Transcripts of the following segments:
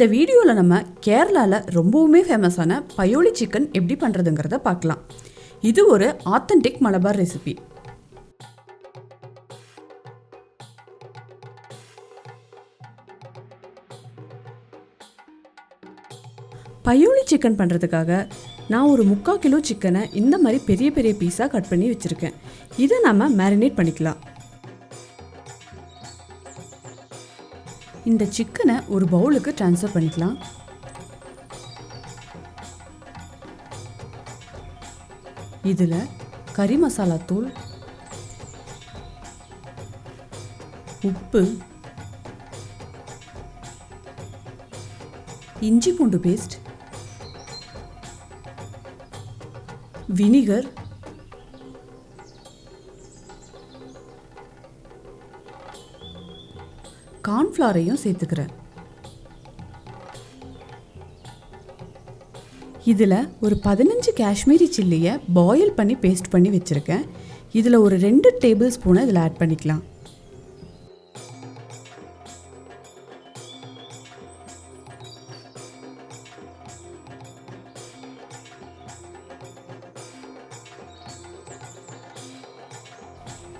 இந்த வீடியோவில் நம்ம கேரளாவில் ரொம்பவுமே ஃபேமஸான பயோலி சிக்கன் எப்படி பண்ணுறதுங்கிறத பார்க்கலாம். இது ஒரு authentic Malabar recipe. Payyoli chicken பண்ணுறதுக்காக நான் ஒரு 3/4 கிலோ சிக்கனை இந்த மாதிரி பெரிய பெரிய பீஸாக கட் பண்ணி வச்சுருக்கேன். இதை நம்ம மேரினேட் பண்ணிக்கலாம். இந்த சிக்கனை ஒரு பவுலுக்கு ட்ரான்ஸ்ஃபர் பண்ணிக்கலாம். இதில் கறி மசாலா தூள், உப்பு, இஞ்சி பூண்டு பேஸ்ட், வினிகர், கார்ன்ஃப்ளவரையும் சேர்த்துக்கிறேன். இதில் ஒரு 15 காஷ்மீரி சில்லியை பாயில் பண்ணி பேஸ்ட் பண்ணி வச்சுருக்கேன். இதில் ஒரு 2 டேபிள் ஸ்பூனை இதில் ஆட் பண்ணிக்கலாம்.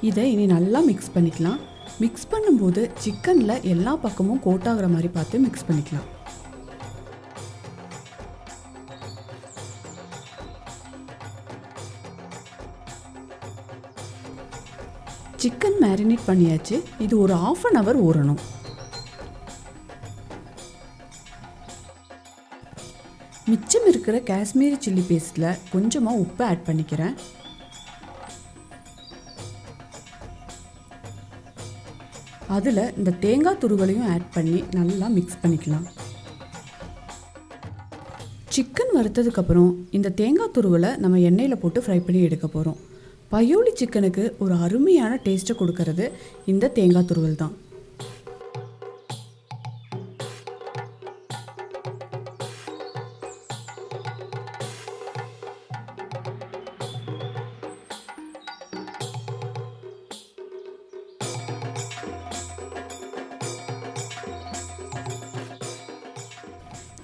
இதை இனி நல்லா மிக்ஸ் பண்ணிக்கலாம். மிக்ஸ் பண்ணும்போது சிக்கனில் எல்லா பக்கமும் கோட் ஆகிற மாதிரி பார்த்து மிக்ஸ் பண்ணிக்கலாம். சிக்கன் மேரினேட் பண்ணியாச்சு. இது ஒரு 1/2 hour ஊறணும். மிச்சம் இருக்கிற காஷ்மீரி சில்லி பேஸ்ட்டில் கொஞ்சமாக உப்பு ஆட் பண்ணிக்கிறேன். அதில் இந்த தேங்காய் துருவலையும் ஆட் பண்ணி நல்லா மிக்ஸ் பண்ணிக்கலாம். சிக்கன் வறுத்ததுக்கப்புறம் இந்த தேங்காய் துருவலை நம்ம எண்ணெயில் போட்டு ஃப்ரை பண்ணி எடுக்க போகிறோம். பயோலி சிக்கனுக்கு ஒரு அருமையான டேஸ்ட்டை கொடுக்கறது இந்த தேங்காய் துருவல் தான்.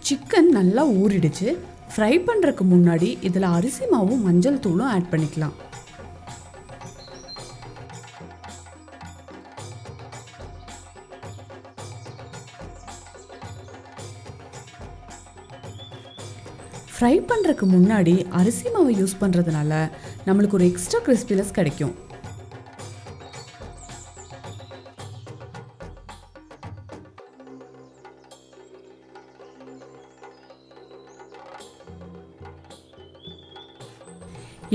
சிக்கன் நல்லா ஊறிடுச்சு. ஃப்ரை பண்ணுறதுக்கு முன்னாடி இதில் அரிசி மாவும் மஞ்சள் தூளும் ஆட் பண்ணிக்கலாம். ஃப்ரை பண்ணுறதுக்கு முன்னாடி அரிசி மாவை யூஸ் பண்ணுறதுனால நம்மளுக்கு ஒரு எக்ஸ்ட்ரா கிறிஸ்பினஸ் கிடைக்கும்.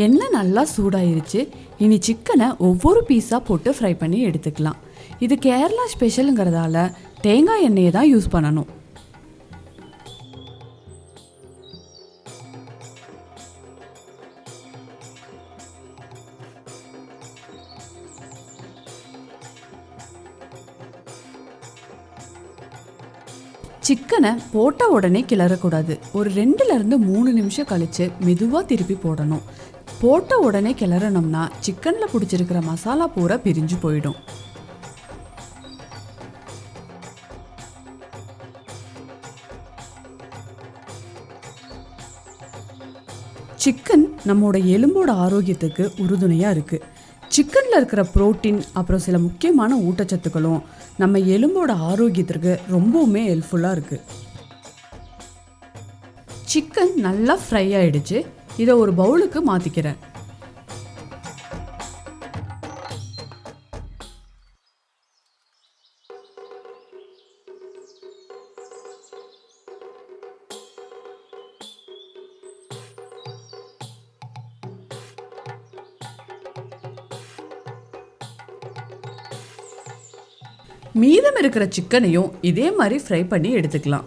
எண்ணெய் நல்லா சூடாயிருச்சு. இனி சிக்கனை ஒவ்வொரு பீஸாக போட்டு ஃப்ரை பண்ணி எடுத்துக்கலாம். இது கேரளா ஸ்பெஷலுங்கிறதால தேங்காய் எண்ணெயை தான் யூஸ் பண்ணணும். சிக்கனை போட்ட உடனே கிளறக்கூடாது. ஒரு 2லேருந்து 3 நிமிஷம் கழித்து மெதுவாக திருப்பி போடணும். போட்ட உடனே கிளறணும்னா சிக்கனில் பிடிச்சிருக்கிற மசாலா பூரா பிரிஞ்சு போயிடும். சிக்கன் நம்மளோட எலும்போட ஆரோக்கியத்துக்கு உறுதுணையாக இருக்குது. சிக்கனில் இருக்கிற புரோட்டீன் அப்புறம் சில முக்கியமான ஊட்டச்சத்துக்களும் நம்ம எலும்போட ஆரோக்கியத்திற்கு ரொம்பவுமே ஹெல்ப்ஃபுல்லாக இருக்குது. சிக்கன் நல்லா ஃப்ரை ஆகிடுச்சு. இதை ஒரு பவுலுக்கு மாற்றிக்கிறேன். மீதம் இருக்கிற சிக்கனையும் இதே மாதிரி ஃப்ரை பண்ணி எடுத்துக்கலாம்.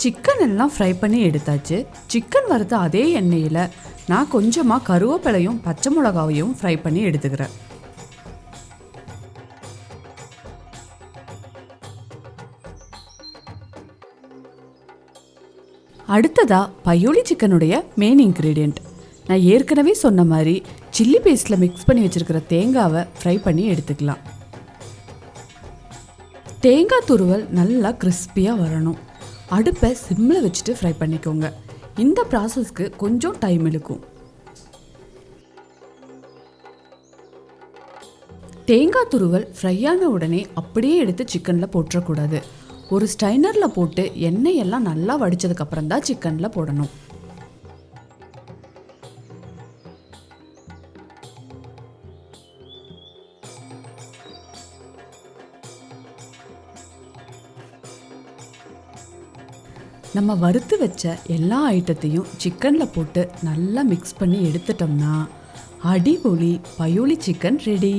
சிக்கன் எல்லாம் ஃப்ரை பண்ணி எடுத்தாச்சு. சிக்கன் வறுத்த அதே எண்ணெயில் நான் கொஞ்சமாக கருவேப்பிலையும் பச்சை மிளகாவையும் ஃப்ரை பண்ணி எடுத்துக்கிறேன். அடுத்ததா பயோலி சிக்கனுடைய மெயின் இன்க்ரீடியண்ட். நான் ஏற்கனவே சொன்ன மாதிரி சில்லி பேஸ்ட்டில் மிக்ஸ் பண்ணி வச்சுருக்கிற தேங்காவை ஃப்ரை பண்ணி எடுத்துக்கலாம். தேங்காய் துருவல் நல்லா கிறிஸ்பியாக வரணும். அடுப்பை சிம்மில் வச்சுட்டு ஃப்ரை பண்ணிக்கோங்க. இந்த ப்ராசஸ்க்கு கொஞ்சம் டைம் எடுக்கும். தேங்காய் துருவல் ஃப்ரை ஆன உடனே அப்படியே எடுத்து சிக்கனில் போட்டுறக்கூடாது. ஒரு ஸ்டைனரில் போட்டு எண்ணெயெல்லாம் நல்லா வடித்ததுக்கப்புறம் தான் சிக்கனில் போடணும். நம்ம வறுத்து வச்ச எல்லா ஐட்டத்தையும் சிக்கனில் போட்டு நல்லா மிக்ஸ் பண்ணி எடுத்துட்டோம்னா அடிபொலி பயோலி சிக்கன் ரெடி.